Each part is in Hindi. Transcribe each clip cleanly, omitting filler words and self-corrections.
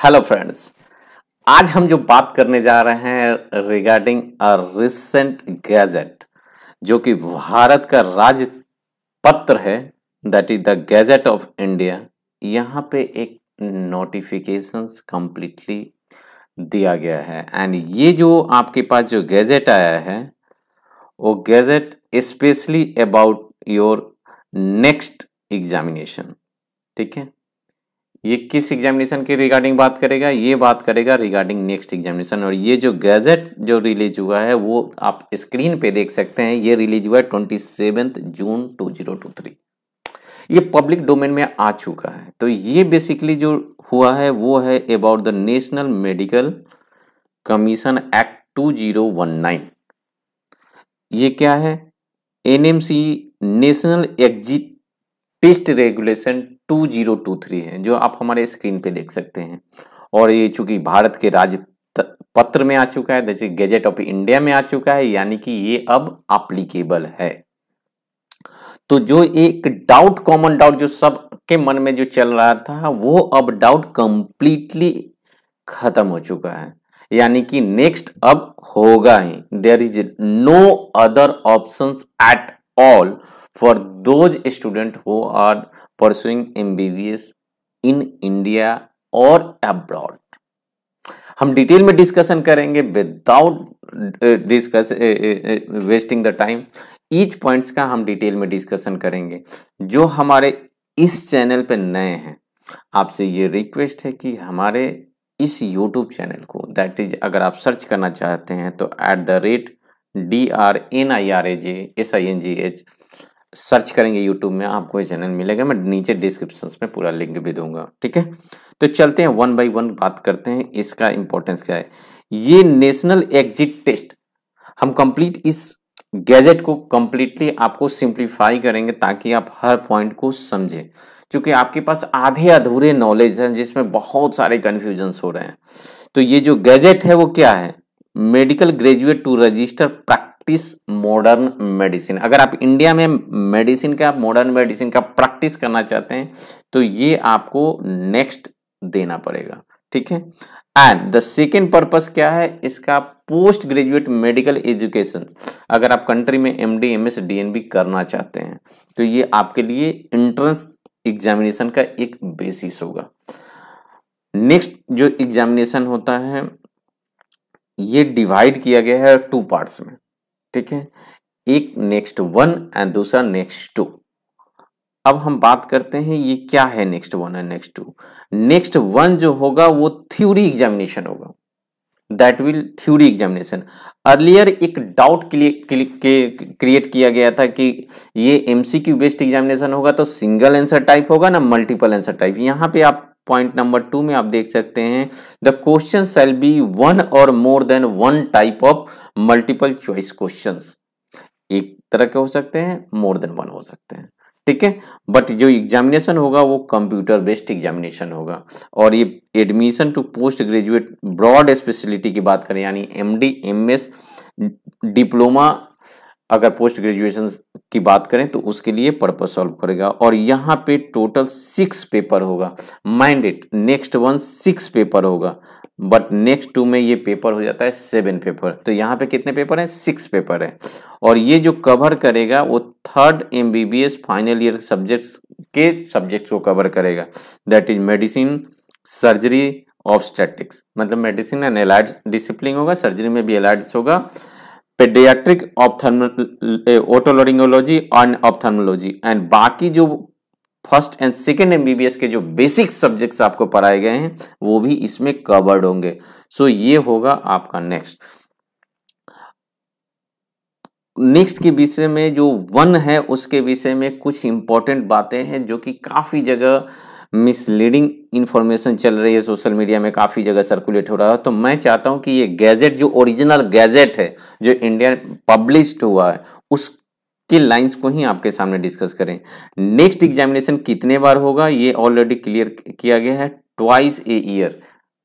Hello friends. आज हम जो बात करने जा रहे हैं रिगार्डिंग अ रिसेंट गैजेट जो कि भारत का राजपत्र है, that is the gadget of India. यहाँ पे एक नोटिफिकेशंस कंप्लीटली दिया गया है एंड ये जो आपके पास जो गैजेट आया है वो gadget specially about your next examination. ठीक है, ये किस एग्जामिनेशन के रिगार्डिंग बात करेगा? ये बात करेगा रिगार्डिंग नेक्स्ट एग्जामिनेशन। और ये जो गैजेट जो रिलीज हुआ है वो आप स्क्रीन पे देख सकते हैं। ये रिलीज हुआ है 27 जून 2023। ये पब्लिक डोमेन में आ चुका है। तो ये बेसिकली जो हुआ है वो है about the national medical commission act 2019। ये क्या है? NMC national exit test regulation 2023 है, जो आप हमारे स्क्रीन पे देख सकते हैं। और ये चूंकि भारत के राज्य पत्र में आ चुका है, जैसे गैजेट ऑफ इंडिया में आ चुका है, यानी कि ये अब एप्लीकेबल है। तो जो एक डाउट, कॉमन डाउट जो सबके मन में जो चल रहा था, वो अब डाउट कंप्लीटली खत्म हो चुका है। यानी कि नेक्स्ट अब होगा ही। There is no other options at all for those student who are pursuing MBBS in India और अब्रॉड। हम डिटेल में डिस्कशन करेंगे without wasting the time. Each points का हम डिटेल में डिस्कशन करेंगे। जो हमारे इस चैनल पे नए हैं, आपसे ये रिक्वेस्ट है कि हमारे इस YouTube चैनल को, दैट इज अगर आप सर्च करना चाहते हैं तो @DRNIRAJSINGH सर्च करेंगे YouTube में, आपको ये चैनल मिलेगा। मैं नीचे डिस्क्रिप्शन में पूरा लिंक भी दूंगा। ठीक है, तो चलते हैं वन बाय वन बात करते हैं इसका इंपॉर्टेंस क्या है। ये नेशनल एग्जिट टेस्ट हम कंप्लीट इस गैजेट को कंप्लीटली आपको सिंप्लीफाई करेंगे ताकि आप हर पॉइंट को समझें, क्योंकि आपके पास आधे अधूरे नॉलेज हैं जिसमें बहुत सारे कंफ्यूजन्स हो रहे हैं। तो ये जो गैजेट है वो क्या है? Medical graduate to register practise modern medicine. अगर आप इंडिया में मेडिसिन का, मॉडर्न मेडिसिन का प्रैक्टिस करना चाहते हैं तो ये आपको नेक्स्ट देना पड़ेगा। ठीक है, एंड द सेकेंड पर्पस क्या है इसका? Post graduate medical education. अगर आप कंट्री में एमडी, एमएस, डीएनबी करना चाहते हैं तो ये आपके लिए एंट्रेंस एग्जामिनेशन का एक बेसिस होगा। नेक्स्ट जो एग्जामिनेशन होता है ये डिवाइड किया गया है 2 पार्ट्स में। ठीक है, एक नेक्स्ट 1 एंड दूसरा नेक्स्ट 2। अब हम बात करते हैं ये क्या है नेक्स्ट 1 एंड नेक्स्ट 2। नेक्स्ट 1 जो होगा वो थ्योरी एग्जामिनेशन होगा, that will theory examination. Earlier एक डाउट क्रिएट किया गया था कि ये एमसीक्यू बेस्ड एग्जामिनेशन होगा तो सिंगल आंसर टाइप होगा ना मल्टीपल आंसर टाइप। यहाँ पे आप पॉइंट नंबर 2 में आप देख सकते हैं, द क्वेश्चन शैल बी 1 और more than 1 type of multiple choice questions. एक तरह के हो सकते हैं, मोर देन 1 हो सकते हैं। ठीक है, बट जो एग्जामिनेशन होगा वो कंप्यूटर बेस्ड एग्जामिनेशन होगा। और ये admission to post graduate broad speciality की बात करें, यानी एमडी, एमएस, डिप्लोमा, अगर पोस्ट ग्रेजुएशन की बात करें तो उसके लिए पर्पस सॉल्व करेगा। और यहाँ पे टोटल 6 पेपर होगा। माइंड इट, नेक्स्ट 1 6 पेपर होगा, बट नेक्स्ट 2 में ये पेपर हो जाता है 7 पेपर। तो यहाँ पे कितने पेपर हैं? 6 पेपर है। और ये जो कवर करेगा वो 3rd MBBS final year subjects को कवर करेगा, that is medicine, surgery, obstetrics. मतलब मेडिसिन एंड एलाइड डिसिप्लिन होगा, सर्जरी में भी एलाइड्स होगा, पेडियाट्रिक, ओटोलरिंगोलॉजी एंड ऑप्थेल्मोलॉजी। एंड बाकी जो फर्स्ट एंड सेकेंड एमबीबीएस के जो बेसिक सब्जेक्ट्स आपको पढ़ाए गए हैं वो भी इसमें कवर्ड होंगे। सो ये होगा आपका नेक्स्ट के विषय में। जो 1 है उसके विषय में कुछ इंपॉर्टेंट बातें हैं जो कि काफी जगह मिसलीडिंग इंफॉर्मेशन चल रही है, सोशल मीडिया में काफी जगह सर्कुलेट हो रहा है। तो मैं चाहता हूं कि ये गैजेट जो ओरिजिनल गैजेट है जो इंडिया पब्लिश्ड हुआ है उसकी लाइंस को ही आपके सामने डिस्कस करें। नेक्स्ट एग्जामिनेशन कितने बार होगा ये ऑलरेडी क्लियर किया गया है, ट्वाइस ए ईयर।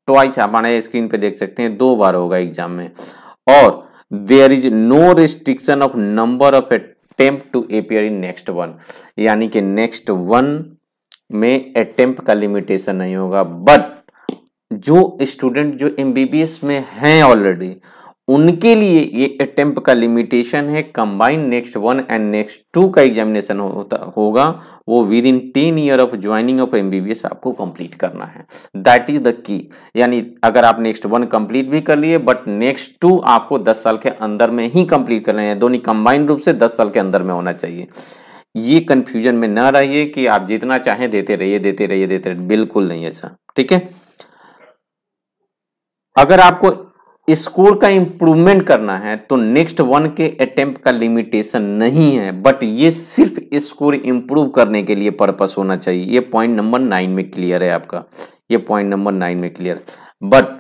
ट्वाइस आप हमारे स्क्रीन पे देख सकते हैं, 2 बार होगा एग्जाम में। और there is no restriction of number of attempt to appear in next 1, यानी कि नेक्स्ट 1 में अटेम्प्ट का लिमिटेशन नहीं होगा। बट जो स्टूडेंट जो एमबीबीएस में हैं ऑलरेडी, उनके लिए ये अटेम्प्ट का लिमिटेशन है कंबाइंड नेक्स्ट 1 एंड नेक्स्ट 2 का एग्जामिनेशन होगा, वो with in 10 year of joining of MBBS आपको कंप्लीट करना है। That is the key. यानी अगर आप नेक्स्ट 1 कंप्लीट भी कर लिए बट नेक्स्ट 2 आपको 10 साल के अंदर में ही कंप्लीट करना है, दोनों कंबाइंड रूप से 10 साल के अंदर में होना चाहिए। ये कंफ्यूजन में ना रहिए कि आप जितना चाहें देते रहिए देते रहिए देते रहिए, बिल्कुल नहीं ऐसा, ठीक है। अगर आपको स्कोर का इंप्रूवमेंट करना है तो नेक्स्ट 1 के अटेम्प्ट का लिमिटेशन नहीं है, बट ये सिर्फ स्कोर इंप्रूव करने के लिए पर्पस होना चाहिए। ये पॉइंट नंबर 9 में क्लियर है आपका, ये पॉइंट नंबर 9 में क्लियर है। बट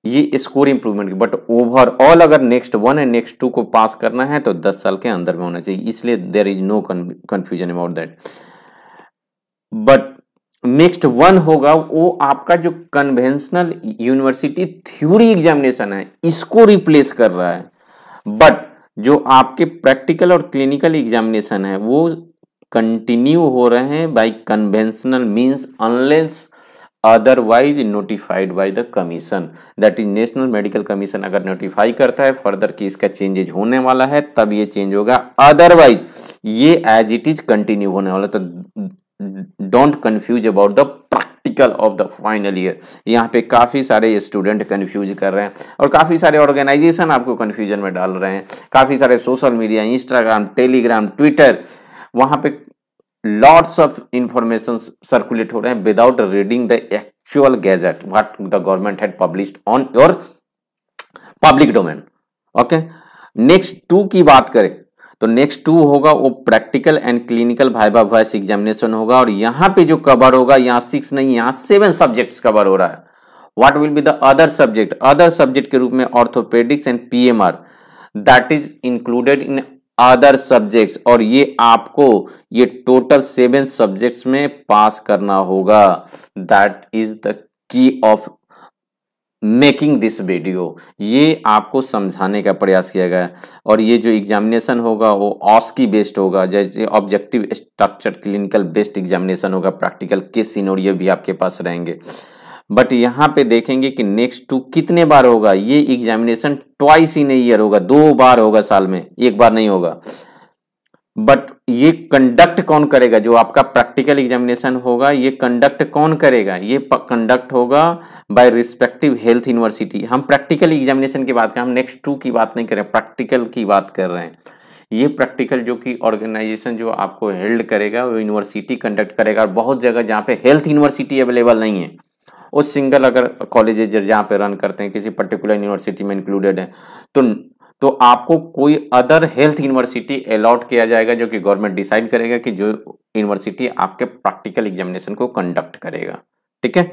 ये स्कोर इंप्रूवमेंट, बट ओवरऑल अगर नेक्स्ट 1 एंड नेक्स्ट 2 को पास करना है तो 10 साल के अंदर में होना चाहिए, इसलिए there is no confusion about that. But next 1 होगा वो आपका जो कन्वेंशनल यूनिवर्सिटी थ्योरी एग्जामिनेशन है इसको रिप्लेस कर रहा है, बट जो आपके प्रैक्टिकल और क्लिनिकल एग्जामिनेशन है वो कंटिन्यू हो रहे हैं by conventional means unless otherwise notified by the commission, that is national medical commission अगर नोटिफाई करता है फर्दर कि इसका चेंजेज होने वाला है तब ये चेंज होगा, अदरवाइज ये एज इट इज कंटिन्यू होने वाला। तो don't confuse about the practical of the final year. यहाँ पे काफी सारे स्टूडेंट कंफ्यूज कर रहे हैं और काफी सारे ऑर्गेनाइजेशन आपको कंफ्यूजन में डाल रहे हैं, काफी सारे social media, Instagram, Telegram, Twitter, वहां पे लॉट्स ऑफ इंफॉर्मेशन सर्कुलेट हो रहे हैं without reading the actual gadget what the government had published on your public domain. Okay, next 2 की बात करें तो नेक्स्ट 2 होगा वो practical and clinical viva voice examination होगा, और यहाँ पे जो कवर होगा यहाँ 6 नहीं यहाँ 7 सब्जेक्ट्स कवर हो रहा है। What will be the other subject? Other subject के रूप में orthopaedics and PMR that is included in other subjects, और ये आपको ये टोटल 7 सब्जेक्ट्स में पास करना होगा। That is the key of making this video, ये आपको समझाने का प्रयास किया गया है। और ये जो एग्जामिनेशन होगा वो ऑस्की बेस्ड होगा, जैसे objective structure clinical based examination होगा, प्रैक्टिकल के सिनेरियो भी आपके पास रहेंगे। बट यहाँ पे देखेंगे कि नेक्स्ट 2 कितने बार होगा, ये examination twice in a year होगा, 2 बार होगा साल में, एक बार नहीं होगा। बट ये कंडक्ट कौन करेगा? जो आपका प्रैक्टिकल एग्जामिनेशन होगा ये कंडक्ट कौन करेगा? ये कंडक्ट होगा बाय रिस्पेक्टिव हेल्थ यूनिवर्सिटी। हम प्रैक्टिकल एग्जामिनेशन की बात करें, हम नेक्स्ट 2 की बात नहीं कर रहे, प्रैक्टिकल की बात कर रहे हैं। ये प्रैक्टिकल जो कि ऑर्गेनाइजेशन जो आपको हेल्ड करेगा वो यूनिवर्सिटी कंडक्ट करेगा, और बहुत जगह जहाँ पे हेल्थ यूनिवर्सिटी अवेलेबल नहीं है, वो सिंगल अगर कॉलेजेस जहाँ पे रन करते हैं किसी पर्टिकुलर यूनिवर्सिटी में इंक्लूडेड है तो आपको कोई अदर हेल्थ यूनिवर्सिटी अलॉट किया जाएगा, जो कि गवर्नमेंट डिसाइड करेगा कि जो यूनिवर्सिटी आपके प्रैक्टिकल एग्जामिनेशन को कंडक्ट करेगा। ठीक है,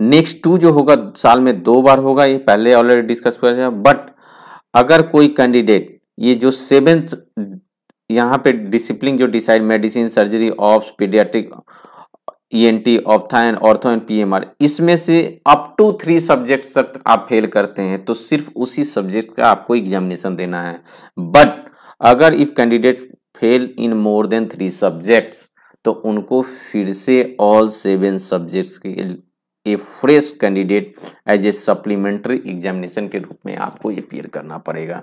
नेक्स्ट 2 जो होगा साल में 2 बार होगा, ये पहले ऑलरेडी डिस्कस किया गया। बट अगर कोई कैंडिडेट ये जो 7th यहाँ पे डिसिप्लिन जो decide medicine, surgery, ops, paediatric, ENT, ophtha and ortho and PMR, इसमें से अप टू 3 सब्जेक्ट्स तक आप फेल करते हैं तो सिर्फ उसी सब्जेक्ट का आपको एग्जामिनेशन देना है। बट अगर if candidate fail in more than 3 subjects तो उनको फिर से ऑल 7 सब्जेक्ट्स के a fresh candidate as a supplementary examination के रूप में आपको अपीयर करना पड़ेगा।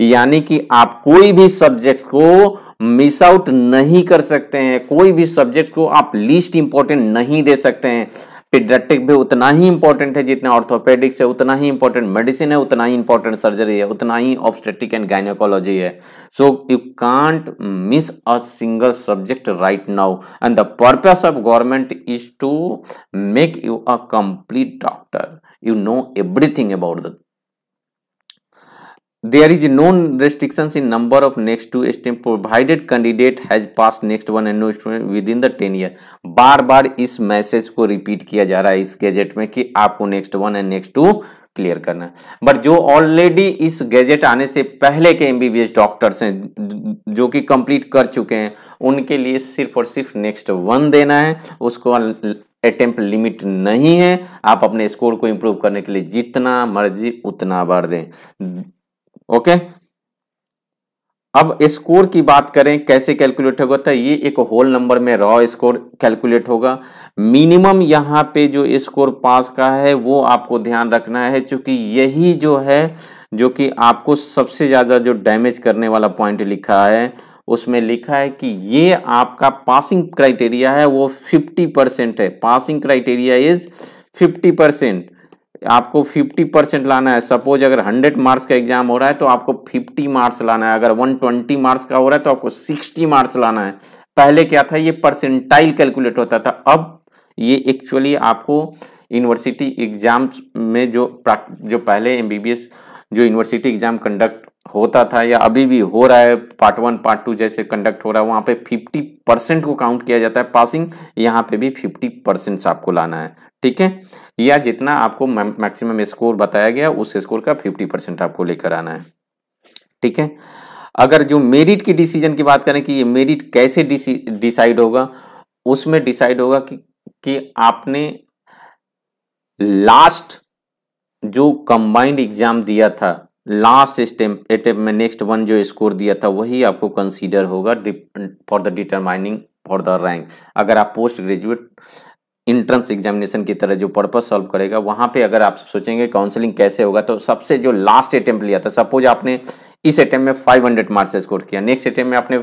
यानी कि आप कोई भी सब्जेक्ट को मिस आउट नहीं कर सकते हैं, कोई भी सब्जेक्ट को आप लीस्ट इंपॉर्टेंट नहीं दे सकते हैं। पीडियाट्रिक भी उतना ही इंपॉर्टेंट है जितना ऑर्थोपेडिक्स है, उतना ही इंपॉर्टेंट मेडिसिन है, उतना ही इंपॉर्टेंट सर्जरी है, उतना ही ऑब्स्टेट्रिक एंड गायनेकोलॉजी है। So you can't miss a single subject right now, and the purpose of government is to make you a complete doctor, you know everything about the there is no restrictions in number of next 2 STEM provided candidate has passed next 1 and no student within the 10 year। बार बार इस मैसेज को रिपीट किया जा रहा है इस गैजेट में कि आपको नेक्स्ट 1 एंड नेक्स्ट 2 क्लियर करना है। बट जो ऑलरेडी इस गैजेट आने से पहले के एमबीबीएस डॉक्टर्स हैं जो कि कंप्लीट कर चुके हैं, उनके लिए सिर्फ और सिर्फ नेक्स्ट 1 देना है, उसको अटेम्प्ट लिमिट नहीं है। आप अपने स्कोर को इंप्रूव करने के लिए जितना मर्जी उतना बार दें। ओके, अब स्कोर की बात करें कैसे कैलकुलेट होगा, तो ये एक होल नंबर में रॉ स्कोर कैलकुलेट होगा। मिनिमम यहाँ पे जो स्कोर पास का है वो आपको ध्यान रखना है, क्योंकि यही जो है जो कि आपको सबसे ज़्यादा जो डैमेज करने वाला पॉइंट लिखा है, उसमें लिखा है कि ये आपका पासिंग क्राइटेरिया है वो 50% है। Passing criteria is 50%। आपको 50% लाना है। सपोज अगर 100 मार्क्स का एग्जाम हो रहा है तो आपको 50 मार्क्स लाना है। अगर 120 मार्क्स का हो रहा है तो आपको 60 मार्क्स लाना है। पहले क्या था, ये परसेंटाइल कैलकुलेट होता था, अब ये एक्चुअली आपको यूनिवर्सिटी एग्जाम्स में जो पहले एमबीबीएस जो यूनिवर्सिटी एग्जाम कंडक्ट होता था या अभी भी हो रहा है, पार्ट 1 पार्ट 2 जैसे कंडक्ट हो रहा है, वहां पे 50% को काउंट किया जाता है पासिंग। यहाँ पे भी 50% आपको लाना है, ठीक है। या जितना आपको मैक्सिमम स्कोर बताया गया उस स्कोर का 50% आपको लेकर आना है, ठीक है। अगर जो मेरिट की डिसीजन की बात करें कि ये मेरिट कैसे डिसाइड होगा, उसमें डिसाइड होगा कि आपने लास्ट जो कंबाइंड एग्जाम दिया था, लास्ट अटेम्प्ट में नेक्स्ट वन जो स्कोर दिया था वही आपको कंसीडर होगा for the determining for the rank. अगर आप पोस्ट ग्रेजुएट इंट्रेंस एग्जामिनेशन की तरह जो पर्पस सॉल्व करेगा, वहां पे अगर आप सोचेंगे काउंसलिंग कैसे होगा, तो सबसे जो लास्ट अटेम्प्ट लिया था, सपोज आपने इस अटेम्प्ट में 500 मार्क्स स्कोर किया, नेक्स्ट अटेम्प्ट में आपने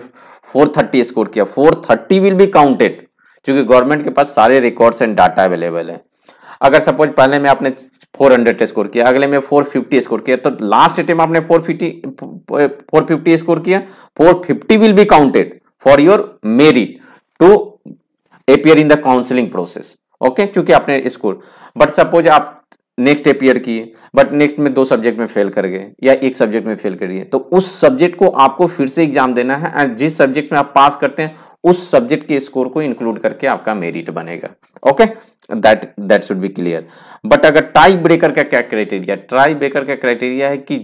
430 स्कोर किया, 430 विल बी काउंटेड, क्योंकि गवर्नमेंट के पास सारे रिकॉर्ड्स एंड डाटा अवेलेबल है। अगर सपोज पहले में आपने 400 स्कोर किया, अगले में 450 स्कोर किया, तो लास्ट अटेम्प्ट आपने 450 स्कोर किया, 450 will be counted for your merit to appear in the counselling process, okay, क्योंकि आपने स्कोर। बट सपोज आप नेक्स्ट अपियर किए बट नेक्स्ट में 2 सब्जेक्ट में फेल कर गए या 1 सब्जेक्ट में फेल करिए, तो उस सब्जेक्ट को आपको फिर से एग्जाम देना है, एंड जिस सब्जेक्ट में आप पास करते हैं उस सब्जेक्ट के स्कोर को इंक्लूड करके आपका मेरिट बनेगा, okay. That should be clear. But अगर टाई ब्रेकर का क्या क्राइटेरिया, टाई ब्रेकर का क्राइटेरिया है कि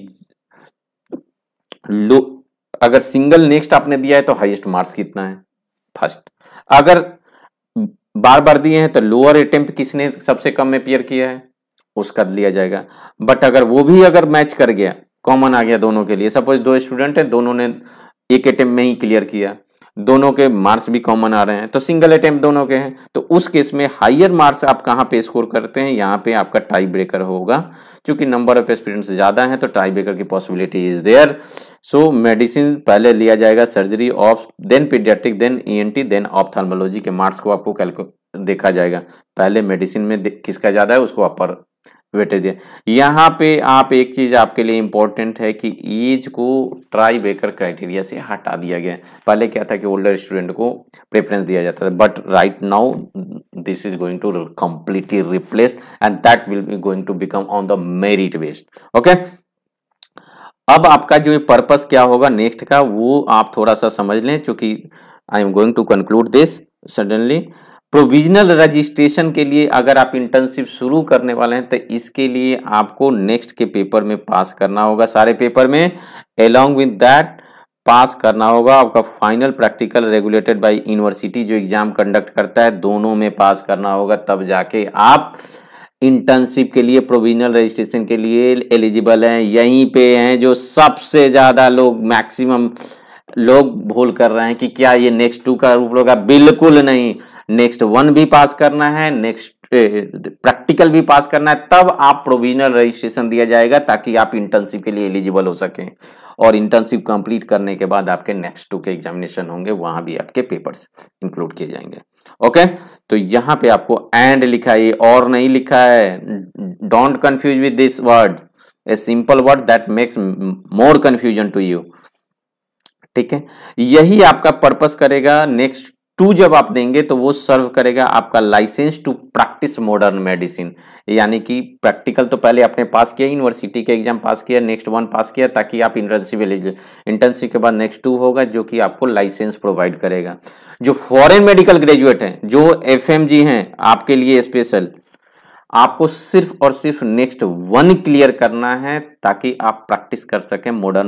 लो, अगर सिंगल नेक्स्ट आपने दिया है तो हाईएस्ट मार्क्स कितना है फर्स्ट, अगर बार बार दिए हैं तो लोअर अटेम्प्ट किसने सबसे कम में अपीयर किया है उसका लिया जाएगा। बट अगर वो भी अगर मैच कर गया, कॉमन आ गया दोनों के लिए, सपोज 2 स्टूडेंट है, दोनों ने एक अटेम्प्ट में ही क्लियर किया, दोनों के मार्क्स भी कॉमन आ रहे हैं, तो सिंगल अटेम्प्ट दोनों के हैं, तो उस केस में हायर मार्क्स आप कहां पे स्कोर करते हैं, यहाँ पे आपका टाई ब्रेकर होगा। क्योंकि नंबर ऑफ एस्पिरेंट्स ज्यादा है तो टाई ब्रेकर की possibility is there. So medicine पहले लिया जाएगा, surgery of, then paediatric, then ENT, then ophthalmology के मार्क्स को आपको देखा जाएगा। पहले मेडिसिन में किसका ज्यादा है उसको अपर वेटेज है। यहाँ पे आप एक चीज आपके लिए इंपॉर्टेंट है कि एज को ट्राई ब्रेकर क्राइटेरिया से हटा दिया गया है। पहले क्या था कि ओल्डर स्टूडेंट को प्रेफरेंस दिया जाता था, but right now this is going to completely replaced and that will be going to become on the merit based, okay. अब आपका जो पर्पस क्या होगा नेक्स्ट का वो आप थोड़ा सा समझ लें, क्योंकि I am going to conclude this suddenly. Provisional registration के लिए अगर आप इंटर्नशिप शुरू करने वाले हैं तो इसके लिए आपको नेक्स्ट के पेपर में पास करना होगा, सारे पेपर में। अलोंग विद दैट पास करना होगा आपका final practical regulated by university जो एग्जाम कंडक्ट करता है, दोनों में पास करना होगा, तब जाके आप इंटर्नशिप के लिए प्रोविजनल रजिस्ट्रेशन के लिए एलिजिबल हैं। यहीं पे हैं जो सबसे ज्यादा लोग, मैक्सिमम लोग भूल कर रहे हैं कि क्या ये नेक्स्ट 2 का रूप होगा, बिल्कुल नहीं। नेक्स्ट 1 भी पास करना है, नेक्स्ट प्रैक्टिकल भी पास करना है, तब आप प्रोविजनल रजिस्ट्रेशन दिया जाएगा ताकि आप इंटर्नशिप के लिए एलिजिबल हो सकें। और इंटर्नशिप कंप्लीट करने के बाद आपके नेक्स्ट 2 के एग्जामिनेशन होंगे, वहां भी आपके पेपर्स इंक्लूड किए जाएंगे, ओके। तो यहाँ पे आपको एंड लिखा है, और नहीं लिखा है। Don't confuse with this word, a simple word that makes more confusion to you, ठीक है। यही आपका पर्पस करेगा नेक्स्ट 2 जब आप देंगे तो वो सर्व करेगा आपका licence to practise modern medicine. यानी कि प्रैक्टिकल तो पहले आपने पास किया, यूनिवर्सिटी के एग्जाम पास किया, नेक्स्ट 1 पास किया, ताकि आप इंटर्नशिप के बाद नेक्स्ट 2 होगा जो कि आपको लाइसेंस प्रोवाइड करेगा। जो फॉरेन मेडिकल ग्रेजुएट हैं, जो एफएमजी हैं, आपके लिए स्पेशल, आपको सिर्फ और सिर्फ नेक्स्ट 1 क्लियर करना है ताकि आप प्रैक्टिस कर सकें modern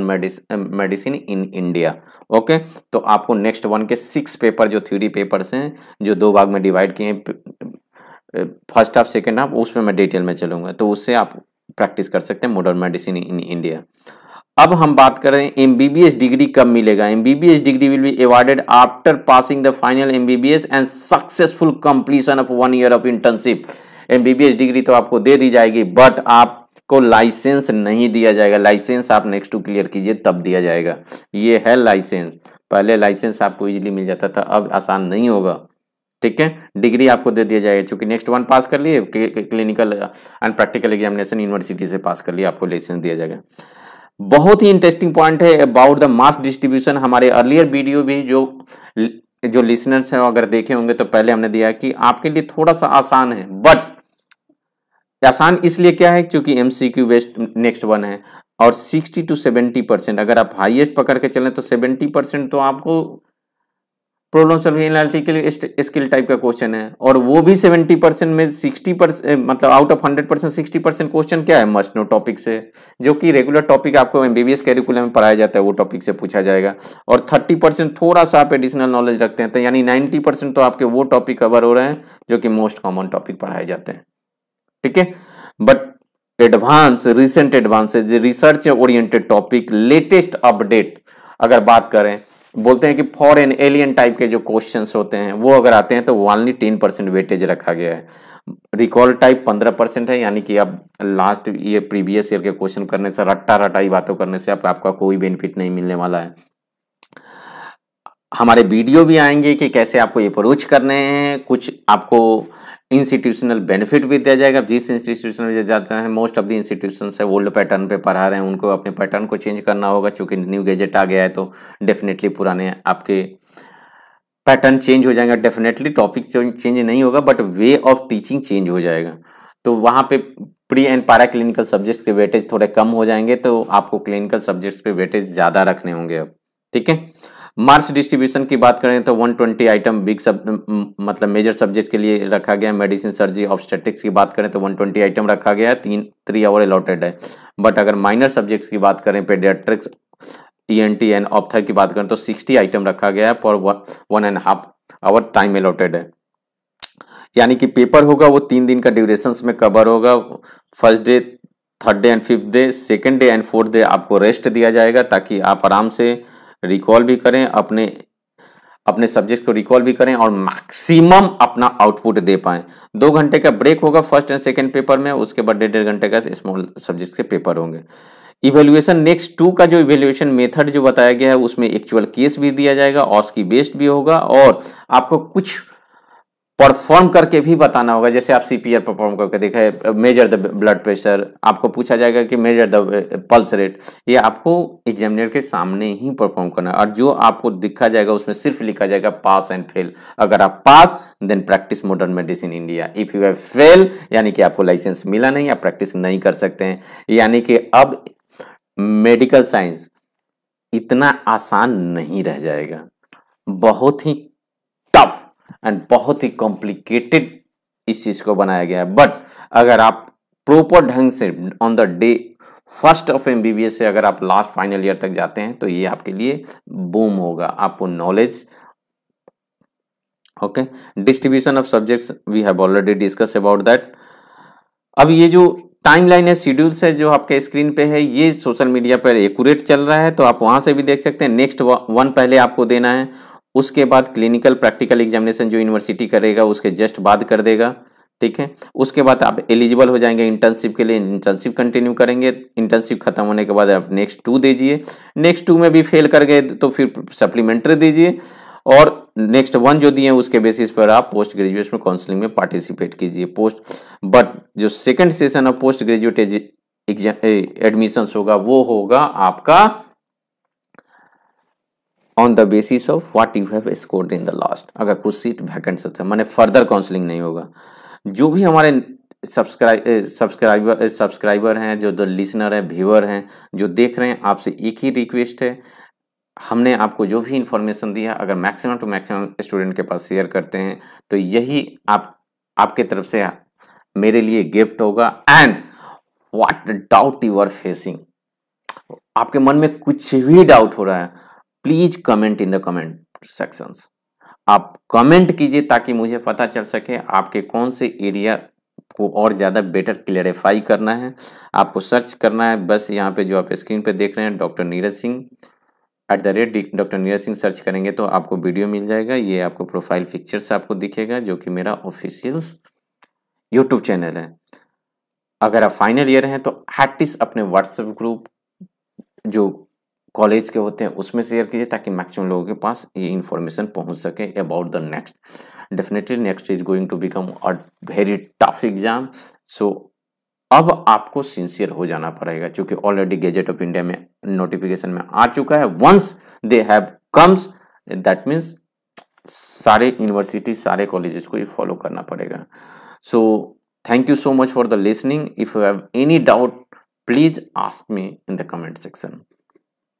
medicine in India, okay. तो आपको नेक्स्ट 1 के 6 पेपर जो थ्योरी पेपर्स हैं, जो 2 भाग में डिवाइड किए हैं, फर्स्ट हाफ सेकेंड हाफ, उसमें मैं डिटेल में चलूंगा, तो उससे आप प्रैक्टिस कर सकते हैं मॉडर्न मेडिसिन इन इंडिया। अब हम बात करें एमबीबीएस डिग्री कब मिलेगा। MBBS degree will be awarded after passing the final MBBS and successful completion of 1 year of internship. MBBS degree तो आपको दे दी जाएगी, बट आपको लाइसेंस नहीं दिया जाएगा। लाइसेंस आप नेक्स्ट 2 क्लियर कीजिए तब दिया जाएगा। ये है लाइसेंस। पहले लाइसेंस आपको इजीली मिल जाता था, अब आसान नहीं होगा। ठीक है, डिग्री आपको दे दिया जाएगा, क्योंकि नेक्स्ट 1 पास कर लिए, clinical and practical examination university से पास कर लिया, आपको लाइसेंस दिया जाएगा। बहुत ही इंटरेस्टिंग पॉइंट है अबाउट द मास डिस्ट्रीब्यूशन। हमारे अर्लियर वीडियो भी जो लिसनर्स हैं अगर देखे होंगे तो पहले हमने दिया कि आपके लिए थोड़ा सा आसान है, बट आसान इसलिए क्या है क्योंकि एमसीक्यू बेस्ड नेक्स्ट 1 है, और 60 to 70% अगर आप हाईएस्ट पकड़ के चलें तो 70% तो आपको problem solving analytical skill type का क्वेश्चन है, और वो भी 70% में 60% मतलब आउट ऑफ 100% 60% क्वेश्चन क्या है, मस्ट नो टॉपिक से, जो कि रेगुलर टॉपिक आपको एमबीबीएस कैरिकुलम में पढ़ाया जाता है, वो टॉपिक से पूछा जाएगा। और 30% थोड़ा सा आप एडिशनल नॉलेज रखते हैं, तो यानी 90% तो आपके वो टॉपिक कवर हो रहे हैं जो कि मोस्ट कॉमन टॉपिक पढ़ाए जाते हैं। ठीक है, but advance recent advances research oriented topic latest update अगर बात करें, बोलते हैं कि फॉरेन एलियन टाइप के जो क्वेश्चंस होते हैं वो अगर आते हैं तो ओनली 10% वेटेज रखा गया है। रिकॉल टाइप 15% है, यानी कि अब लास्ट ये प्रीवियस ईयर के क्वेश्चन करने से, रट्टा रटाई बातों करने से आपका कोई बेनिफिट नहीं मिलने वाला है। हमारे वीडियो भी आएंगे कि कैसे आपको अप्रोच करने हैं, कुछ आपको इंस्टीट्यूशनल बेनिफिट भी दिया जाएगा। जिस इंस्टीट्यूशन में जाते हैं, मोस्ट ऑफ द इंस्टीट्यूशन है ओल्ड पैटर्न पे पढ़ा रहे हैं, उनको अपने पैटर्न को चेंज करना होगा, क्योंकि न्यू गैजेट आ गया है तो डेफिनेटली पुराने आपके पैटर्न चेंज हो जाएगा। डेफिनेटली टॉपिक चेंज नहीं होगा, but way of teaching change हो जाएगा। तो वहाँ पे pre and para clinical subjects के वेटेज थोड़े कम हो जाएंगे, तो आपको क्लिनिकल सब्जेक्ट्स पे वेटेज ज़्यादा रखने होंगे अब। ठीक है, मार्क्स डिस्ट्रीब्यूशन की बात करें तो 120 आइटम बिग मतलब मेजर सब्जेक्ट के लिए रखा गया है। मेडिसिन, सर्जरी, ऑब्स्टेटिक्स की बात करें तो 120 आइटम रखा गया है, 3 आवर अलॉटेड है। बट अगर माइनर सब्जेक्ट्स की बात करें, पेडियाट्रिक्स, ईएनटी एंड ऑप्थर की बात करें तो 60 आइटम रखा गया है, फॉर 1.5 आवर टाइम अलॉटेड है। यानी कि पेपर होगा वो 3 दिन का ड्यूरेशन में कवर होगा। First day, third day and fifth day, second day and fourth day आपको रेस्ट दिया जाएगा, ताकि आप आराम से रिकॉल भी करें, अपने सब्जेक्ट को रिकॉल भी करें और मैक्सिमम अपना आउटपुट दे पाएं। 2 घंटे का ब्रेक होगा फर्स्ट एंड सेकंड पेपर में, उसके बाद 1.5 घंटे का स्मॉल सब्जेक्ट के पेपर होंगे। इवेल्युएशन नेक्स्ट 2 का जो इवेल्युएशन मेथड जो बताया गया है उसमें एक्चुअल केस भी दिया जाएगा, ऑस्की बेस्ड भी होगा, और आपको कुछ परफॉर्म करके भी बताना होगा। जैसे आप सीपीआर परफॉर्म करके देखा, मेजर द ब्लड प्रेशर, आपको पूछा जाएगा कि मेजर द पल्स रेट, ये आपको एग्जामिनर के सामने ही परफॉर्म करना है, और जो आपको दिखा जाएगा उसमें सिर्फ लिखा जाएगा पास एंड फेल। अगर आप pass then practise modern medicine India, if you have fail यानी कि आपको लाइसेंस मिला नहीं, आप प्रैक्टिस नहीं कर सकते हैं। यानी कि अब मेडिकल साइंस इतना आसान नहीं रह जाएगा, बहुत ही टफ एंड बहुत ही कॉम्प्लिकेटेड इस चीज को बनाया गया है। बट अगर आप प्रॉपर ढंग से on the day first of MBBS से अगर आप लास्ट फाइनल ईयर तक जाते हैं तो ये आपके लिए बूम होगा, आपको knowledge. Okay, distribution of subjects we have already discuss about that. अब ये जो टाइमलाइन है, शेड्यूल्स है जो आपके स्क्रीन पे है, ये सोशल मीडिया पर एक्यूरेट चल रहा है, तो आप वहां से भी देख सकते हैं। नेक्स्ट 1 पहले आपको देना है, उसके बाद क्लिनिकल प्रैक्टिकल एग्जामिनेशन जो यूनिवर्सिटी करेगा उसके जस्ट बाद कर देगा। ठीक है, उसके बाद आप एलिजिबल हो जाएंगे इंटर्नशिप के लिए, इंटर्नशिप कंटिन्यू करेंगे। इंटर्नशिप खत्म होने के बाद आप नेक्स्ट 2 दीजिए, नेक्स्ट 2 में भी फेल कर गए तो फिर सप्लीमेंट्री दीजिए, और नेक्स्ट 1 जो दिए उसके बेसिस पर आप पोस्ट ग्रेजुएशन काउंसलिंग में पार्टिसिपेट कीजिए। बट जो second session of post graduate admission होगा वो होगा आपका on the basis of what you have scored in the last. अगर कुछ सीट वैकेंट होता है माने फर्दर काउंसलिंग नहीं होगा। जो भी हमारे सब्सक्राइबर हैं, जो लिसनर हैं, व्यूअर हैं, जो देख रहे हैं, आपसे एक ही रिक्वेस्ट है, हमने आपको जो भी इंफॉर्मेशन दिया अगर मैक्सिमम टू मैक्सिमम स्टूडेंट के पास शेयर करते हैं तो यही आपके तरफ से मेरे लिए गिफ्ट होगा। And what doubt you are facing, आपके मन में कुछ भी डाउट हो रहा है, please comment in the comment sections. आप कमेंट कीजिए ताकि मुझे पता चल सके आपके कौन से एरिया को और ज़्यादा बेटर क्लेरिफाई करना है, आपको सर्च करना है। बस यहाँ पे जो आप स्क्रीन पे देख रहे हैं doctor Neeraj Singh @ doctor Neeraj Singh search करेंगे तो आपको वीडियो मिल जाएगा। ये आपको प्रोफाइल पिक्चर्स आपको दिखेगा जो कि मेरा ऑफिशियल यूट्यूब चैनल है। अगर आप फाइनल ईयर हैं तो एटलीस्ट अपने व्हाट्सएप ग्रुप जो कॉलेज के होते हैं उसमें शेयर कीजिए ताकि मैक्सिमम लोगों के पास ये इन्फॉर्मेशन पहुंच सके about the next. Definitely next is going to become a very tough exam. So अब आपको सिंसियर हो जाना पड़ेगा क्योंकि ऑलरेडी गैजेट ऑफ इंडिया में नोटिफिकेशन में आ चुका है। Once they have comes that means सारे यूनिवर्सिटी सारे कॉलेजेस को ये फॉलो करना पड़ेगा। So thank you so much for the listening. If you have any doubt please ask me in the comment section.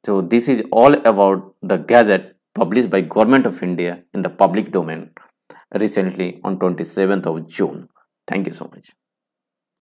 So this is all about the gazette published by Government of India in the public domain recently on 27th of June. Thank you so much.